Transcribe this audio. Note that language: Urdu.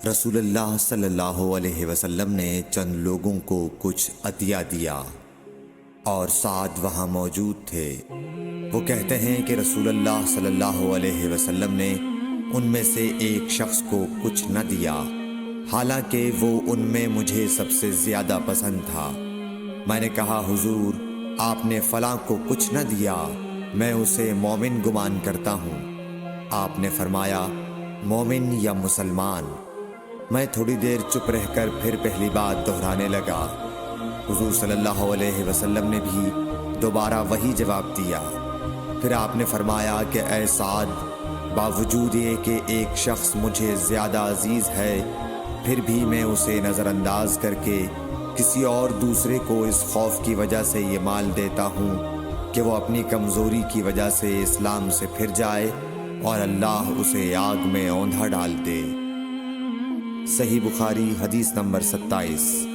رسول اللہ صلی اللہ علیہ وسلم نے چند لوگوں کو کچھ عطیہ دیا اور سعد وہاں موجود تھے۔ وہ کہتے ہیں کہ رسول اللہ صلی اللہ علیہ وسلم نے ان میں سے ایک شخص کو کچھ نہ دیا، حالانکہ وہ ان میں مجھے سب سے زیادہ پسند تھا۔ میں نے کہا حضور، آپ نے فلاں کو کچھ نہ دیا، میں اسے مومن گمان کرتا ہوں۔ آپ نے فرمایا مومن یا مسلمان؟ میں تھوڑی دیر چپ رہ کر پھر پہلی بات دہرانے لگا۔ حضور صلی اللہ علیہ وسلم نے بھی دوبارہ وہی جواب دیا۔ پھر آپ نے فرمایا کہ اے سعد، باوجود یہ کہ ایک شخص مجھے زیادہ عزیز ہے، پھر بھی میں اسے نظر انداز کر کے کسی اور دوسرے کو اس خوف کی وجہ سے یہ مال دیتا ہوں کہ وہ اپنی کمزوری کی وجہ سے اسلام سے پھر جائے اور اللہ اسے آگ میں اوندھا ڈال دے۔ صحیح بخاری حدیث نمبر 27۔